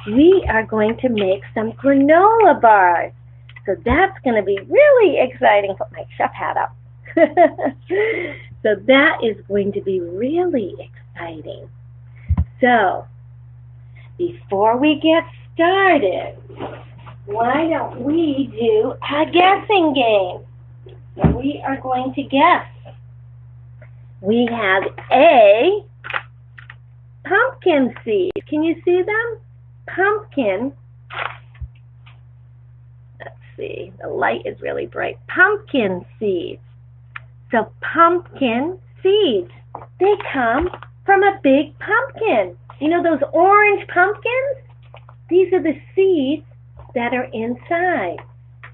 we are going to make some granola bars. So that's going to be really exciting. Put my chef hat up. So that is going to be really exciting. So before we get started, why don't we do a guessing game? So we are going to guess. We have A, pumpkin seeds. Can you see them? Pumpkin. Let's see, the light is really bright. Pumpkin seeds. So pumpkin seeds, they come from a big pumpkin. You know those orange pumpkins? These are the seeds that are inside.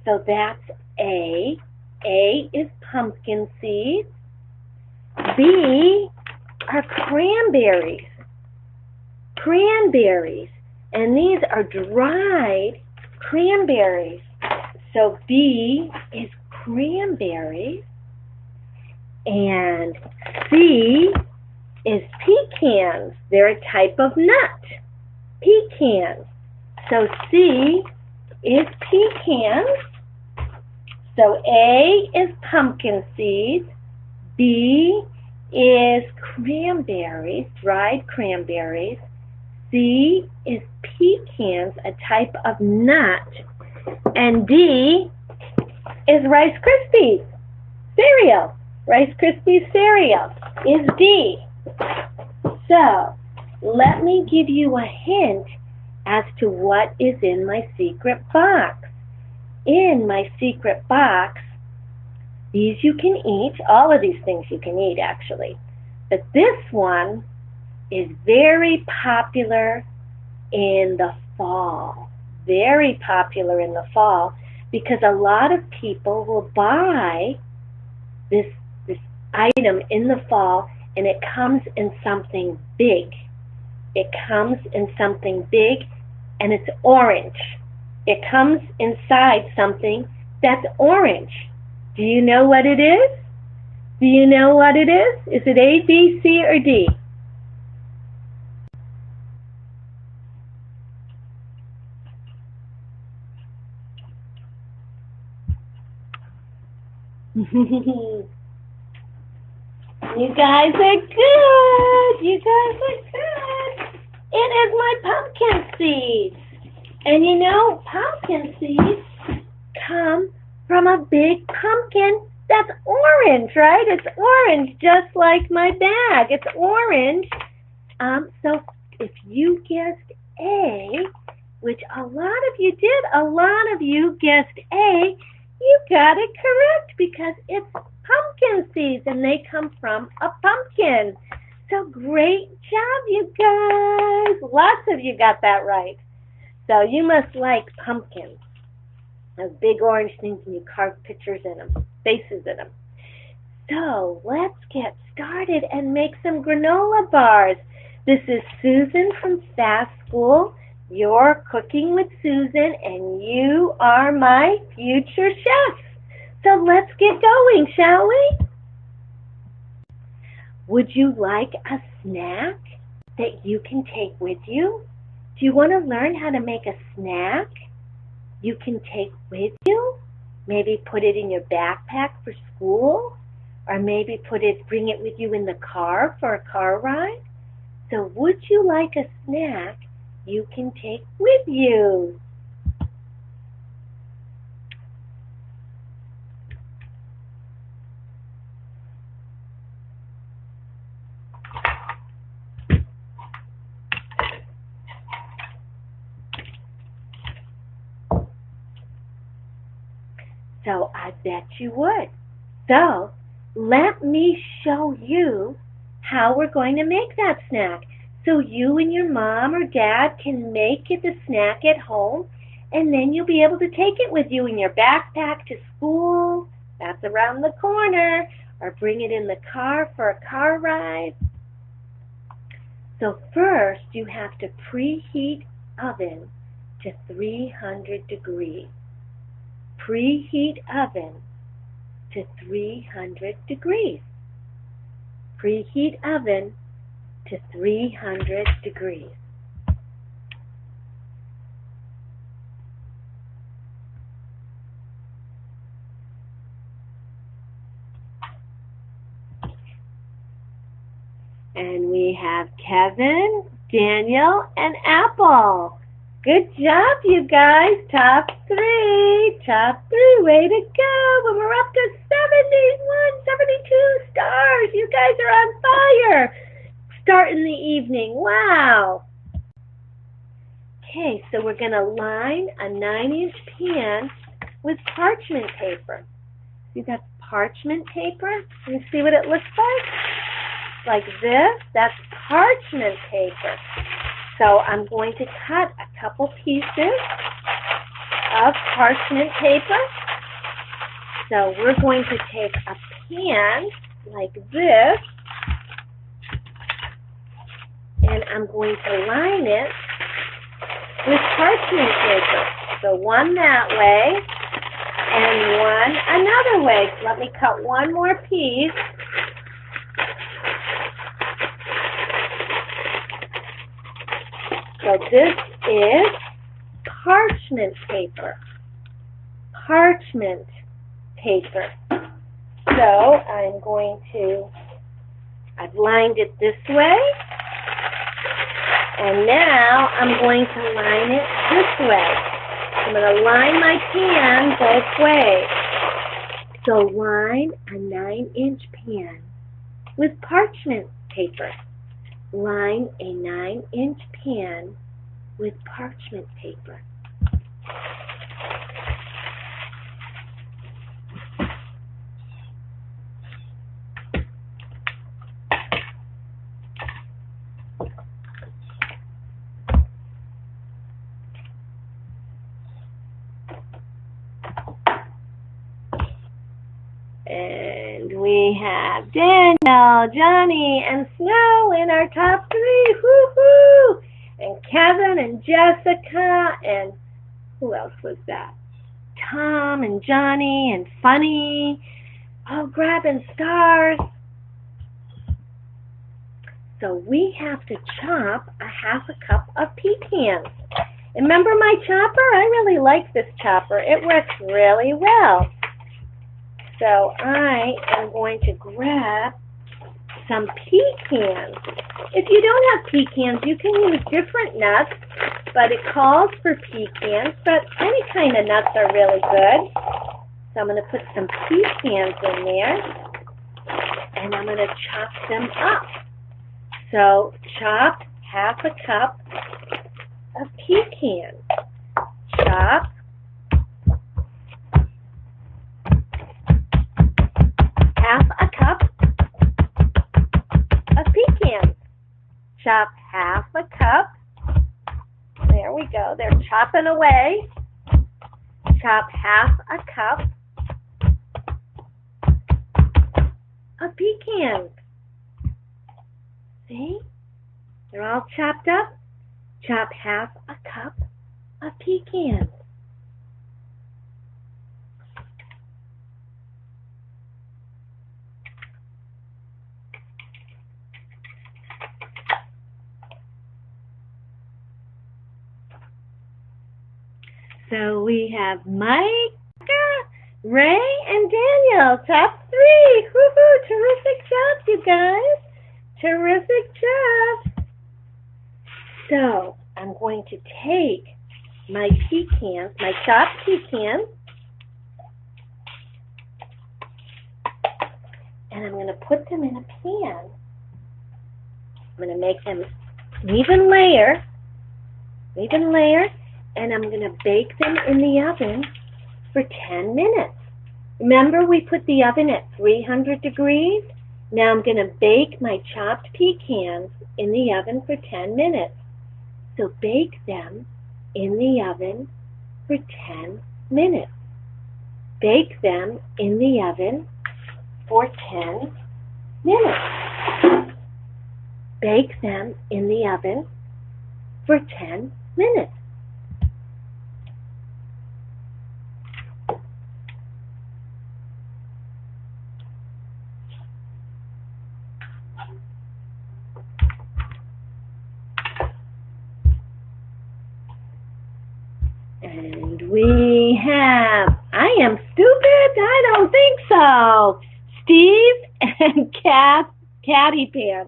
So that's A. A is pumpkin seeds. B are cranberries. Cranberries. And these are dried cranberries. So B is cranberries. And C is pecans. They're a type of nut. Pecans. So C is pecans. So A is pumpkin seeds. B is cranberries, dried cranberries. C is pecans, a type of nut. And D is Rice Krispies cereal. Rice Krispies cereal is D. So, let me give you a hint as to what is in my secret box. In my secret box, these you can eat. All of these things you can eat, actually. But this one is very popular in the fall. Very popular in the fall because a lot of people will buy this item in the fall, and it comes in something big. It comes in something big, and it's orange. It comes inside something that's orange. Do you know what it is? Do you know what it is? Is it A, B, C, or D? You guys are good. You guys are good. It is my pumpkin seeds. And you know, pumpkin seeds come from a big pumpkin that's orange, right? It's orange, just like my bag. It's orange. So if you guessed A, which a lot of you did, a lot of you guessed A, you got it correct because it's pumpkin seeds and they come from a pumpkin. So great job, you guys. Lots of you got that right. So you must like pumpkins. Those big orange things, and you carve pictures in them, faces in them. So let's get started and make some granola bars. This is Susan from Fast School. You're cooking with Susan, and you are my future chef. So let's get going, shall we? Would you like a snack that you can take with you? Do you want to learn how to make a snack you can take with you? Maybe put it in your backpack for school, or maybe bring it with you in the car for a car ride. So would you like a snack you can take with you? So I bet you would. So let me show you how we're going to make that snack. So you and your mom or dad can make it the snack at home, and then you'll be able to take it with you in your backpack to school. That's around the corner. Or bring it in the car for a car ride. So first you have to preheat oven to 300 degrees. Preheat oven to 300 degrees. Preheat oven to 300 degrees. And we have Kevin, Daniel, and Apple. Good job, you guys. Top three. Top three. Way to go. And we're up to 71, 72 stars. You guys are on fire. Start in the evening. Wow. Okay, so we're going to line a 9-inch pan with parchment paper. See that parchment paper? Can you see what it looks like? Like this. That's parchment paper. So I'm going to cut a couple pieces of parchment paper. So we're going to take a pan like this, and I'm going to line it with parchment paper. So one that way and one another way. Let me cut one more piece. So this is parchment paper. Parchment paper. So I've lined it this way. And now I'm going to line it this way. I'm going to line my pan both ways. So line a 9-inch pan with parchment paper. Line a 9-inch pan with parchment paper. And we have Daniel, Johnny, and Snow in our top three. Woo-hoo! And Kevin and Jessica, and who else was that? Tom and Johnny and Funny. Oh, grabbing stars. So we have to chop a ½ cup of pecans. Remember my chopper? I really like this chopper. It works really well. So I am going to grab some pecans. If you don't have pecans, you can use different nuts, but it calls for pecans, but any kind of nuts are really good. So I'm going to put some pecans in there, and I'm going to chop them up. So chop ½ cup of pecans. Chop ½ cup of pecans. Chop ½ cup. There we go. They're chopping away. Chop ½ cup of pecans. See? They're all chopped up. Chop ½ cup of pecans. So we have Micah, Ray, and Daniel, top three. Woohoo! Terrific job, you guys. Terrific job. So I'm going to take my pecans, my chopped pecans, and I'm going to put them in a pan. I'm going to make them even layer, and I'm going to bake them in the oven for 10 minutes. Remember, we put the oven at 300 degrees? Now I'm going to bake my chopped pecans in the oven for 10 minutes. So bake them in the oven for 10 minutes. Bake them in the oven for 10 minutes. Bake them in the oven for 10 minutes. And we have, I am stupid? I don't think so. Steve and Caddy Pan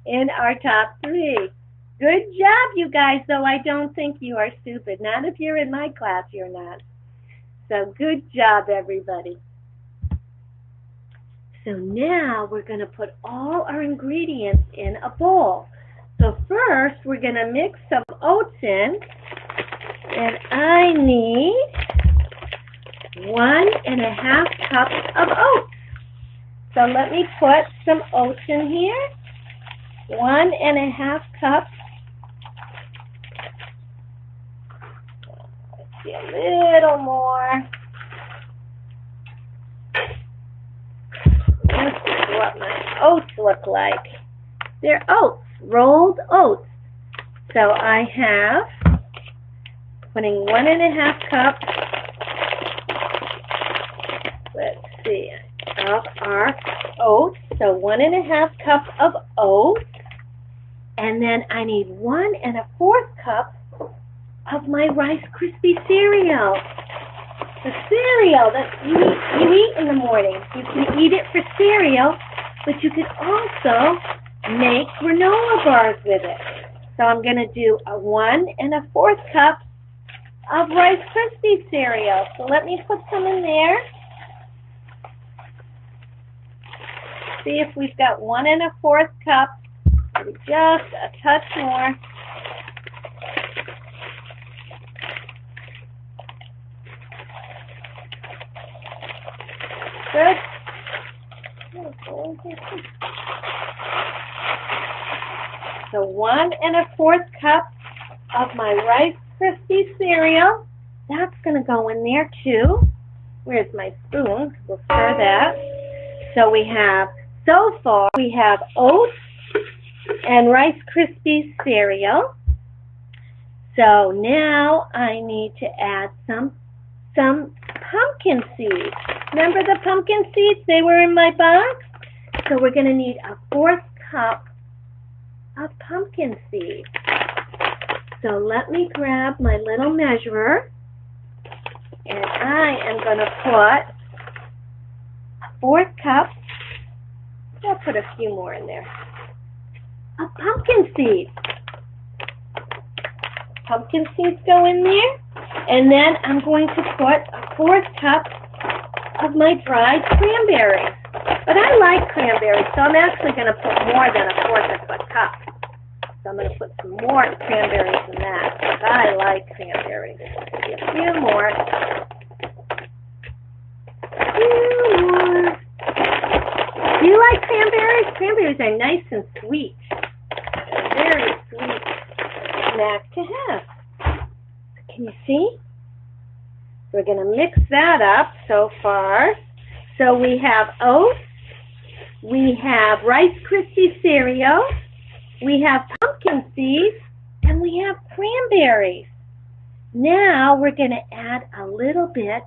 in our top 3. Good job, you guys, though I don't think you are stupid. Not if you're in my class, you're not. So good job, everybody. So now we're going to put all our ingredients in a bowl. So first, we're going to mix some oats in, and I need 1½ cups of oats. So let me put some oats in here. 1½ cups. Let's see, a little more. This is what my oats look like. They're oats, rolled oats. So I have putting 1½ cups. Let's see, of our oats. So 1½ cup of oats. And then I need 1¼ cup of my Rice Krispie cereal. The cereal that you eat in the morning. You can eat it for cereal, but you can also make granola bars with it. So I'm going to do a 1¼ cup of Rice Krispie cereal. So let me put some in there. See if we've got 1¼ cup, just a touch more. Good. So 1¼ cup of my Rice Krispie cereal. That's going to go in there too. Where's my spoon? We'll stir that. So we have, so far, we have oats and Rice Krispie cereal. So now I need to add some pumpkin seeds. Remember the pumpkin seeds? They were in my box. So we're going to need a 1/4 cup of pumpkin seeds. So let me grab my little measurer, and I am going to put a 1/4 cup. I'll put a few more in there. Of pumpkin seeds. Pumpkin seeds go in there. And then I'm going to put a 1/4 cup of my dried cranberries. But I like cranberries, so I'm actually going to put more than a 1/4 of a cup. So I'm going to put some more cranberries in that, because I like cranberries. Maybe a few more. Do you like cranberries? Cranberries are nice and sweet. They're a very sweet snack to have. Can you see? We're going to mix that up so far. So we have oats, we have Rice Krispie cereal, we have pumpkin seeds, and we have cranberries. Now we're going to add a little bit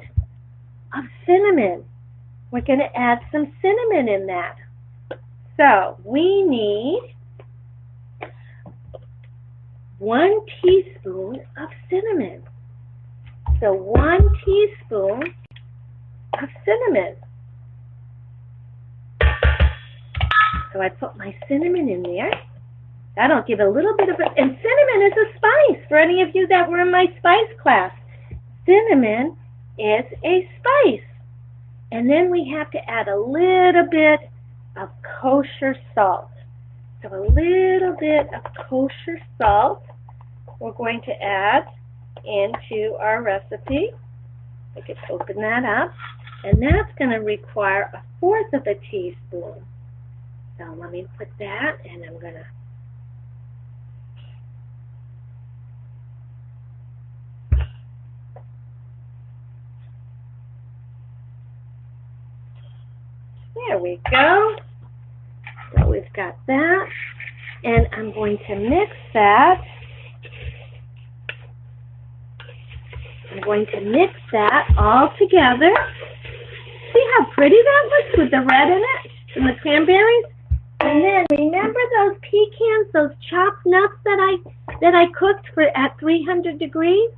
of cinnamon. We're going to add some cinnamon in that. So we need 1 teaspoon of cinnamon. So 1 teaspoon of cinnamon. So I put my cinnamon in there. That'll give a little bit of a, and cinnamon is a spice for any of you that were in my spice class. Cinnamon is a spice. And then we have to add a little bit of kosher salt. So a little bit of kosher salt we're going to add into our recipe. I could open that up. And that's going to require a 1/4 of a teaspoon. So let me put that, and I'm going to there we go. So we've got that, and I'm going to mix that. I'm going to mix that all together. See how pretty that looks with the red in it and the cranberries? And then remember those pecans, those chopped nuts that I cooked at 300 degrees?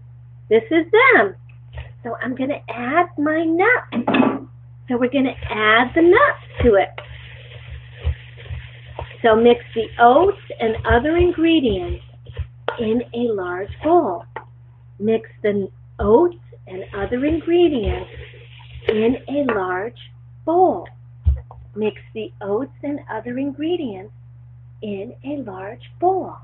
This is them. So I'm going to add my nuts. So we're going to add the nuts to it. So mix the oats and other ingredients in a large bowl. Mix the oats and other ingredients in a large bowl. Mix the oats and other ingredients in a large bowl.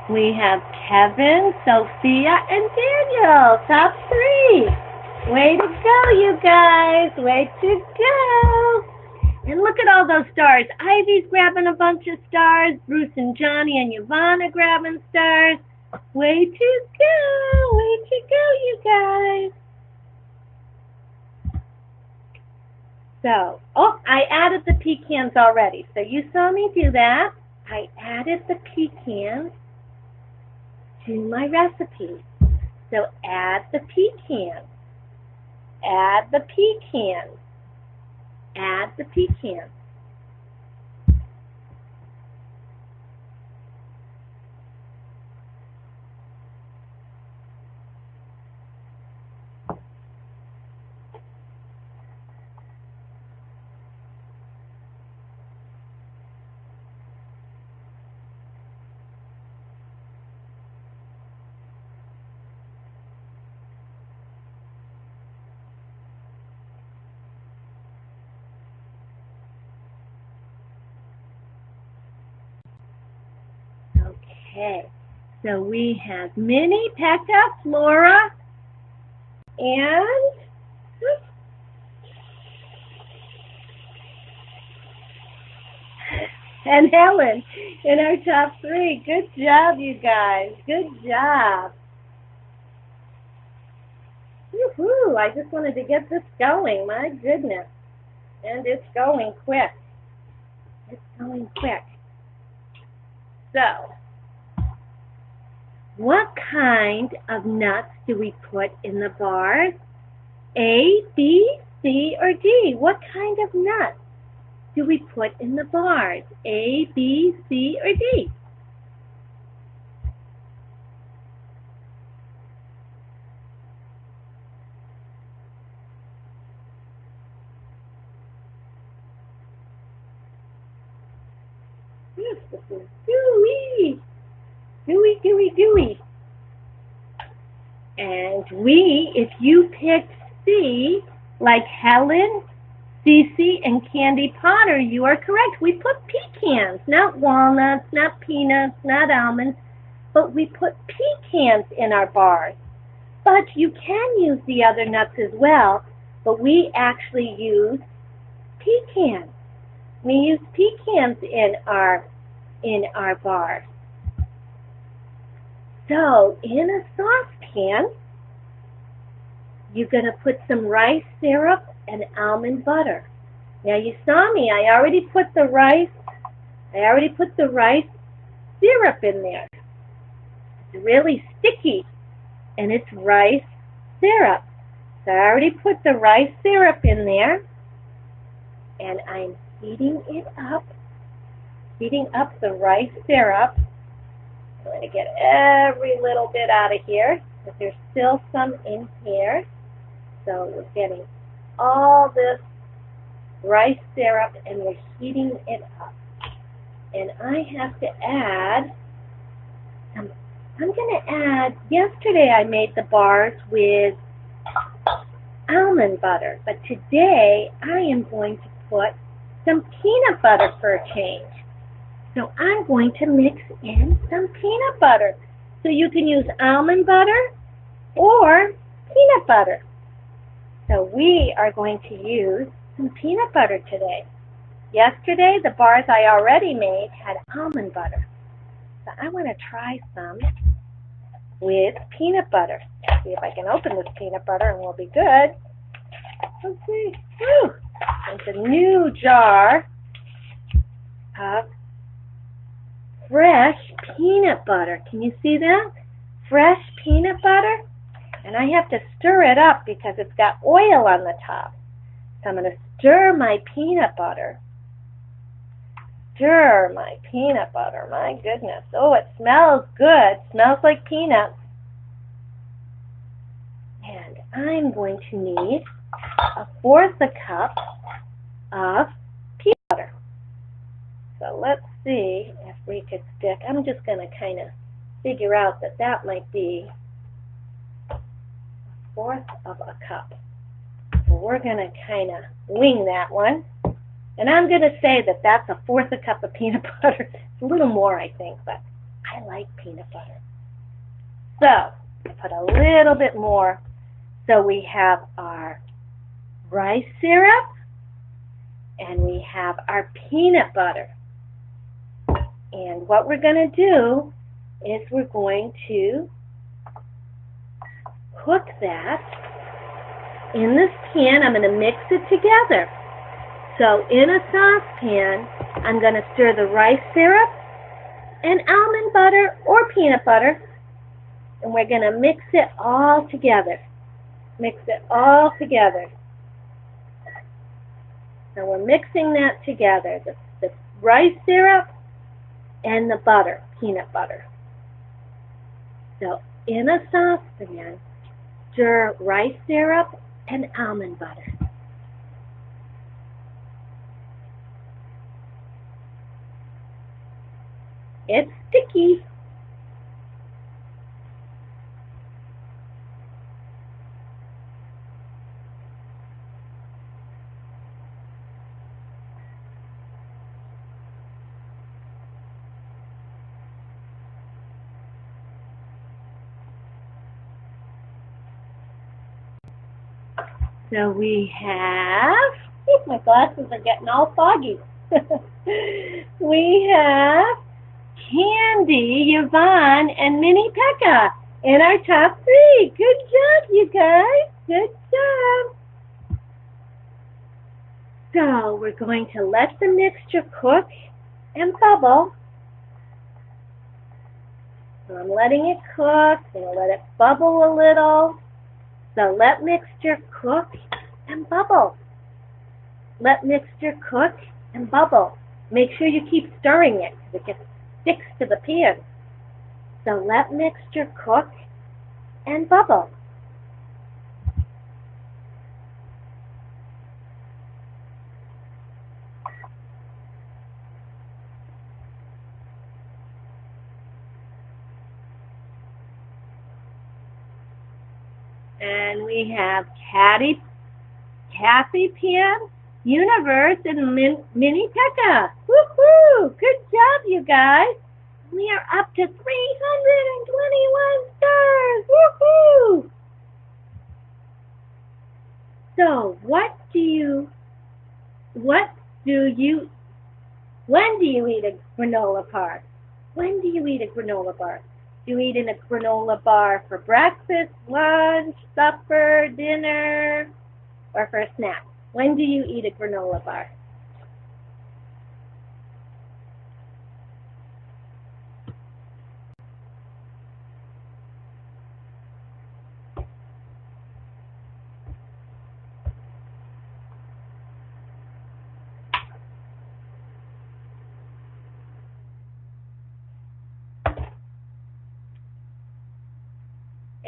We have Kevin, Sophia, and Daniel, top 3. Way to go, you guys. Way to go. And look at all those stars. Ivy's grabbing a bunch of stars. Bruce and Johnny and Yvonne grabbing stars. Way to go. Way to go, you guys. So, I added the pecans already. So you saw me do that. I added the pecans to my recipe. So add the pecans. Add the pecans. Add the pecans. Okay, so we have Minnie, Pekka, Flora, and Helen in our top 3. Good job, you guys. Good job. Woohoo! I just wanted to get this going. My goodness. And it's going quick. It's going quick. So, what kind of nuts do we put in the bars? A, B, C, or D? What kind of nuts do we put in the bars? A, B, C, or D? Yes, this is gooey. Gooey, gooey, gooey. And if you picked C, like Helen, Cece, and Candy Potter, you are correct. We put pecans, not walnuts, not peanuts, not almonds, but we put pecans in our bars. But you can use the other nuts as well, but we actually use pecans. We use pecans in our bars. So, in a saucepan, you're going to put some rice syrup and almond butter. Now, you saw me. I already put the rice syrup in there. It's really sticky, and it's rice syrup. So, I already put the rice syrup in there, and I'm heating up the rice syrup. I'm going to get every little bit out of here, but there's still some in here. So we're getting all this rice syrup and we're heating it up. And I have to add yesterday I made the bars with almond butter, but today I am going to put some peanut butter for a change. So I'm going to mix in some peanut butter. So you can use almond butter or peanut butter. So we are going to use some peanut butter today. Yesterday, the bars I already made had almond butter. So I want to try some with peanut butter. See if I can open this peanut butter and we'll be good. Let's see. Whew. It's a new jar of fresh peanut butter. Can you see that? Fresh peanut butter. And I have to stir it up because it's got oil on the top. So I'm going to stir my peanut butter. Stir my peanut butter. My goodness. Oh, it smells good. Smells like peanuts. And I'm going to need 1/4 cup of peanut butter. So let's see if we could stick. I'm just going to kind of figure out that that might be 1/4 cup. So we're going to kind of wing that one. And I'm going to say that that's 1/4 cup of peanut butter. It's a little more, I think, but I like peanut butter. So put a little bit more. So we have our rice syrup and we have our peanut butter. And what we're going to do is we're going to cook that in this pan. I'm going to mix it together. So in a saucepan, I'm going to stir the rice syrup and almond butter or peanut butter, and we're going to mix it all together. Mix it all together. So we're mixing that together, the rice syrup and the butter, peanut butter. So in a saucepan, stir rice syrup and almond butter. It's sticky. So we have, my glasses are getting all foggy. We have Candy, Yvonne, and Minnie Pekka in our top 3. Good job, you guys. Good job. So we're going to let the mixture cook and bubble. So I'm letting it cook. I'm going to let it bubble a little. So let mixture cook and bubble. Let mixture cook and bubble. Make sure you keep stirring it because it sticks to the pan. So let mixture cook and bubble. And we have Kathy Pan, Universe, and Minnie Pekka. Woohoo! Good job, you guys. We are up to 321 stars. Woohoo! So, when do you eat a granola bar? When do you eat a granola bar? Do you eat in a granola bar for breakfast, lunch, supper, dinner, or for a snack? When do you eat a granola bar?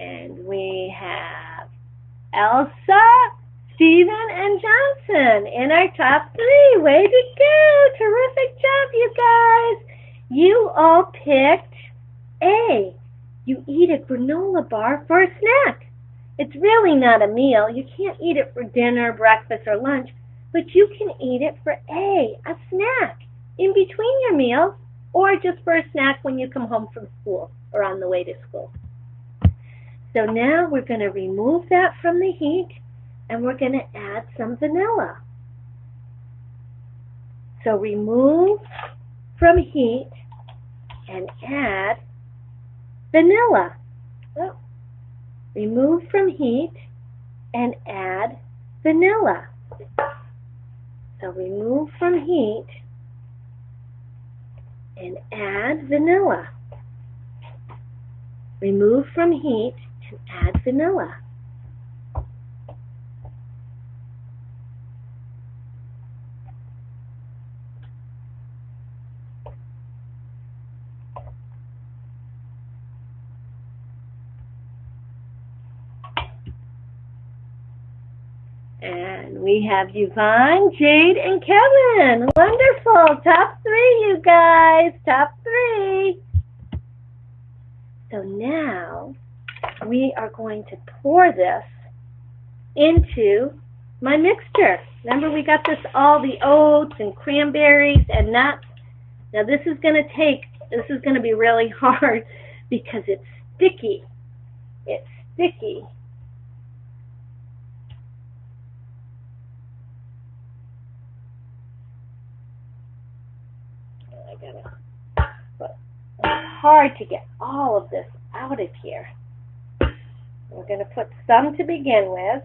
And we have Elsa, Stephen, and Johnson in our top 3. Way to go! Terrific job, you guys! You all picked A. You eat a granola bar for a snack. It's really not a meal. You can't eat it for dinner, breakfast, or lunch, but you can eat it for a snack in between your meals, or just for a snack when you come home from school or on the way to school. So now we're going to remove that from the heat, and we're going to add some vanilla. So remove from heat and add vanilla. Oh. Remove from heat and add vanilla. So remove from heat and add vanilla. Remove from heat and add vanilla. And we have Yvonne, Jade, and Kevin. Wonderful. Top 3, you guys. Top 3. So now we are going to pour this into my mixture. Remember, we got all the oats and cranberries and nuts. Now this is going to be really hard because it's sticky. It's sticky. But it's hard to get all of this out of here. We're going to put some to begin with,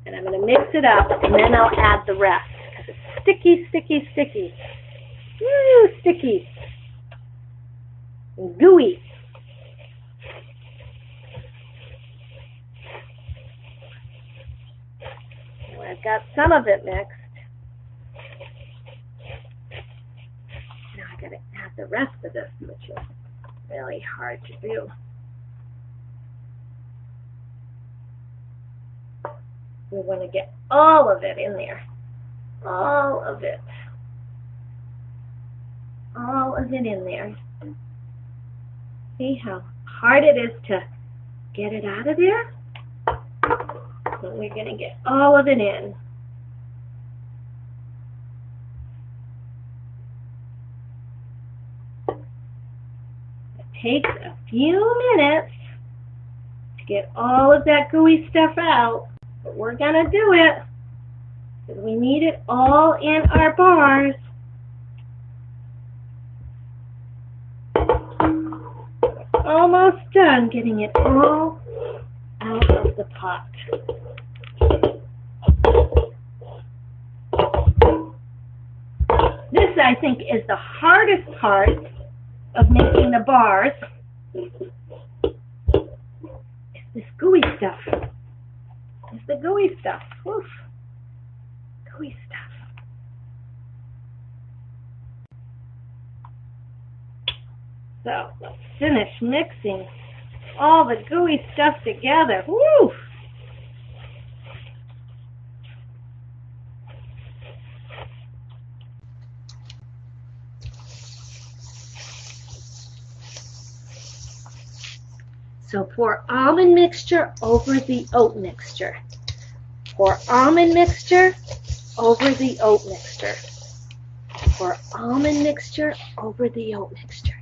and I'm going to mix it up, and then I'll add the rest, because it's sticky, sticky, sticky. Woo, sticky. And gooey. Well, I've got some of it mixed. Now I got to add the rest of this, which is really hard to do. We want to get all of it in there. All of it. All of it in there. See how hard it is to get it out of there? So we're going to get all of it in. It takes a few minutes to get all of that gooey stuff out. But we're going to do it because we need it all in our bars. We're almost done getting it all out of the pot. This, I think, is the hardest part of making the bars. It's this gooey stuff. It's the gooey stuff. Oof. Gooey stuff. So let's finish mixing all the gooey stuff together. Woo! So pour almond mixture over the oat mixture. Pour almond mixture over the oat mixture. Pour almond mixture over the oat mixture.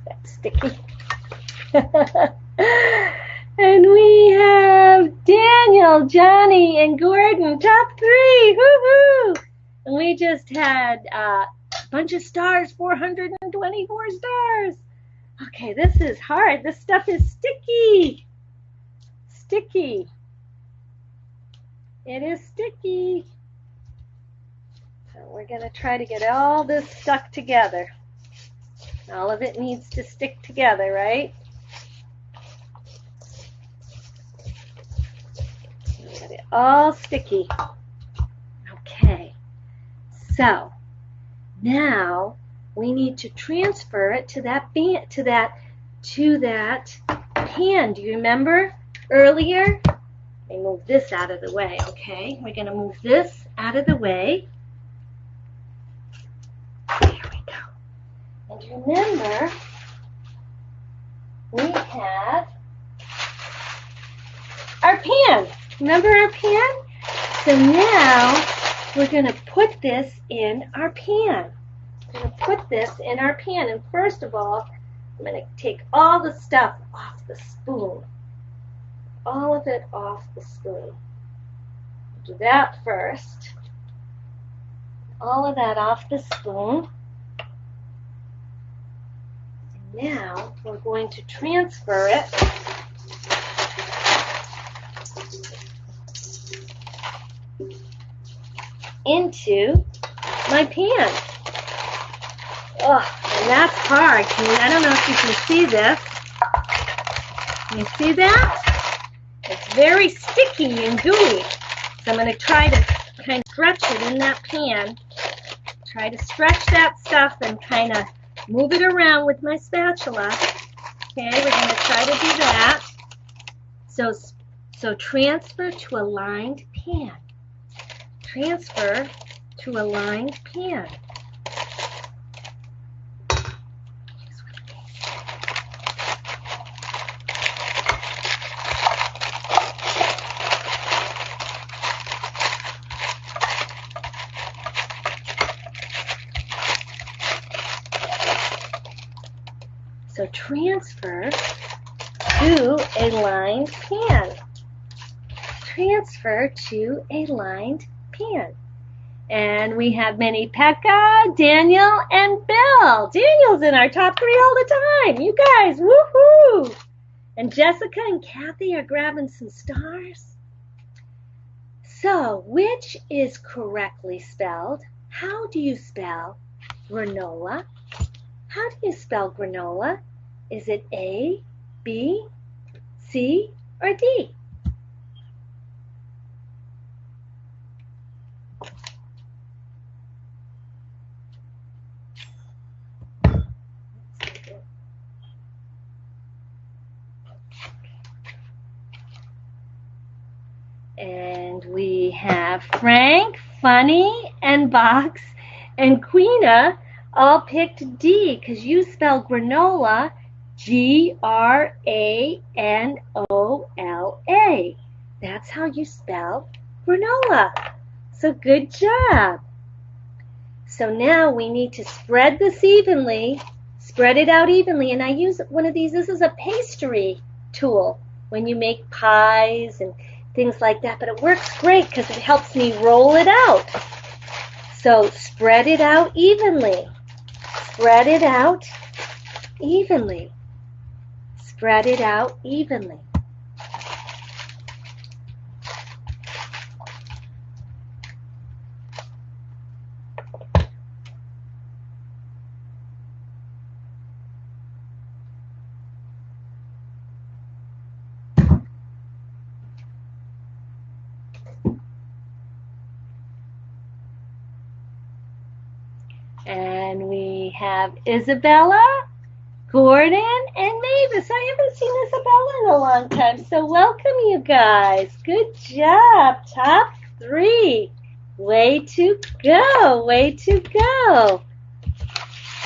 That's sticky. And we have Daniel, Johnny, and Gordon, top 3. Woohoo! And we just had a bunch of stars, 424 stars. Okay, this is hard. This stuff is sticky. Sticky. It is sticky. So we're going to try to get all this stuck together. All of it needs to stick together, right? Get it all sticky. Okay. So now we need to transfer it to that pan. Do you remember earlier? Let me move this out of the way. Okay, we're going to move this out of the way. And remember, we have our pan. Remember our pan? So now we're going to put this in our pan. We're going to put this in our pan. And first of all, I'm going to take all the stuff off the spoon. All of it off the spoon. Do that first. All of that off the spoon. Now we're going to transfer it into my pan. Oh, and that's hard. I don't know if you can see this. Can you see that? It's very sticky and gooey. So I'm going to try to kind of stretch it in that pan. Try to stretch that stuff and kind of move it around with my spatula. Okay, we're going to try to do that. So transfer to a lined pan. Transfer to a lined pan. So transfer to a lined pan. Transfer to a lined pan. And we have Minnie, Pekka, Daniel, and Bill. Daniel's in our top 3 all the time. You guys, woohoo! And Jessica and Kathy are grabbing some stars. So, which is correctly spelled? How do you spell granola? How do you spell granola? Is it A, B, C, or D? And we have Frank, Funny, and Box, and Queena all picked D because you spell granola Granola. That's how you spell granola. So good job. So now we need to spread this evenly, spread it out evenly, and I use one of these. This is a pastry tool when you make pies and things like that, but it works great because it helps me roll it out. So spread it out evenly. Spread it out evenly. Spread it out evenly. And we have Isabella, Gordon, and Mavis. I haven't seen Isabella in a long time, so welcome you guys. Good job. Top 3. Way to go. Way to go.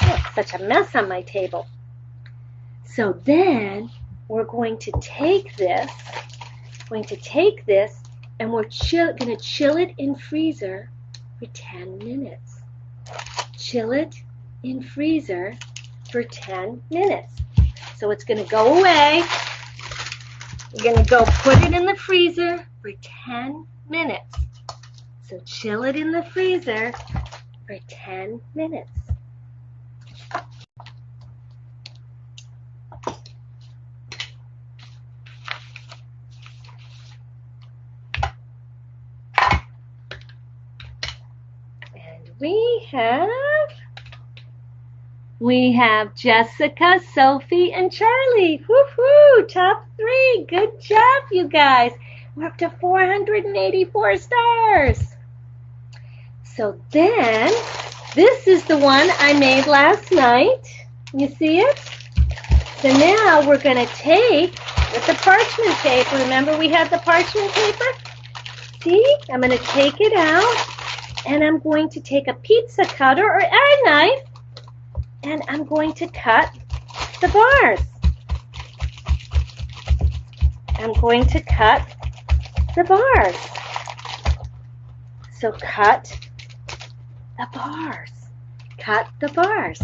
Oh, such a mess on my table. So then we're going to take this. And we're going to chill it in freezer for 10 minutes. Chill it in freezer for 10 minutes. So it's going to go away. You're going to go put it in the freezer for 10 minutes. So chill it in the freezer for 10 minutes. We have Jessica, Sophie, and Charlie. Woohoo! Top 3. Good job, you guys. We're up to 484 stars. So then, this is the one I made last night. You see it? So now we're going to take with the parchment paper. Remember we had the parchment paper? See? I'm going to take it out. And I'm going to take a pizza cutter or a knife, and I'm going to cut the bars. I'm going to cut the bars. So cut the bars. Cut the bars.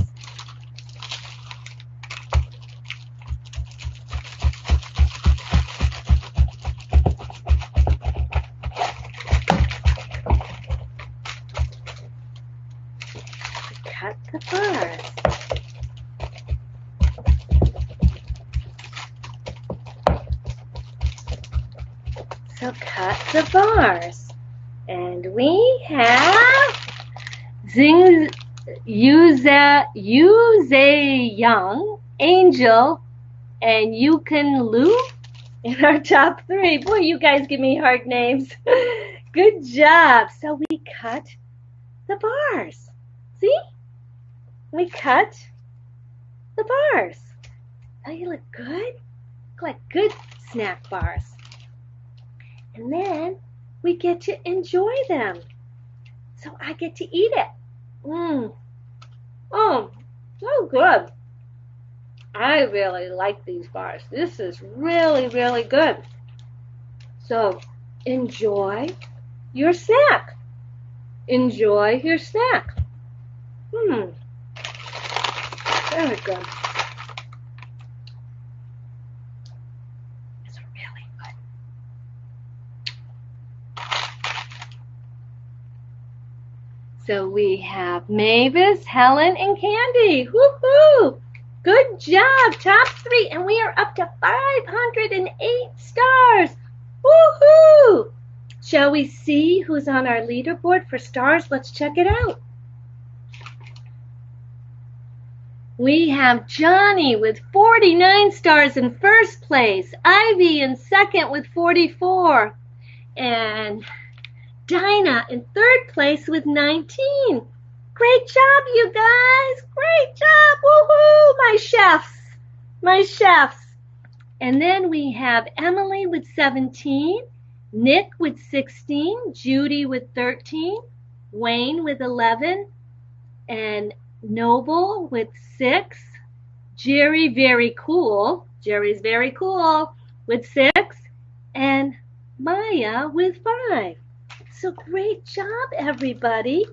Cut the bars. So cut the bars. And we have Yuze Young, Angel, and Yukon Lu in our top 3. Boy, you guys give me hard names. Good job. So we cut the bars. See? We cut the bars. Don't you look good? Look like good snack bars. And then we get to enjoy them. So I get to eat it. Oh, so good. I really like these bars. This is really, really good. So enjoy your snack. Enjoy your snack. Very good. It's really good. So we have Mavis, Helen, and Candy. Woohoo! Good job, top 3, and we are up to 508 stars. Woohoo! Shall we see who's on our leaderboard for stars? Let's check it out. We have Johnny with 49 stars in first place, Ivy in second with 44, and Dinah in third place with 19. Great job, you guys. Great job. Woohoo, my chefs. And then we have Emily with 17, Nick with 16, Judy with 13, Wayne with 11, and Noble with 6, Jerry's very cool with 6, and Maya with 5. So great job, everybody.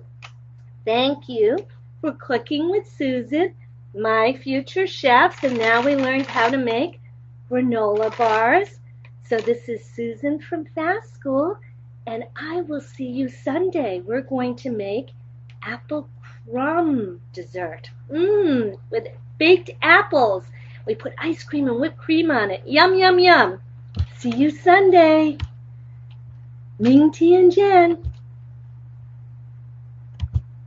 Thank you for cooking with Susan, my future chefs, and now we learned how to make granola bars. So this is Susan from Fast School, and I will see you Sunday. We're going to make apple crumb dessert with baked apples. We put ice cream and whipped cream on it. Yum, yum, yum. See you Sunday. Ming, T, and Jen.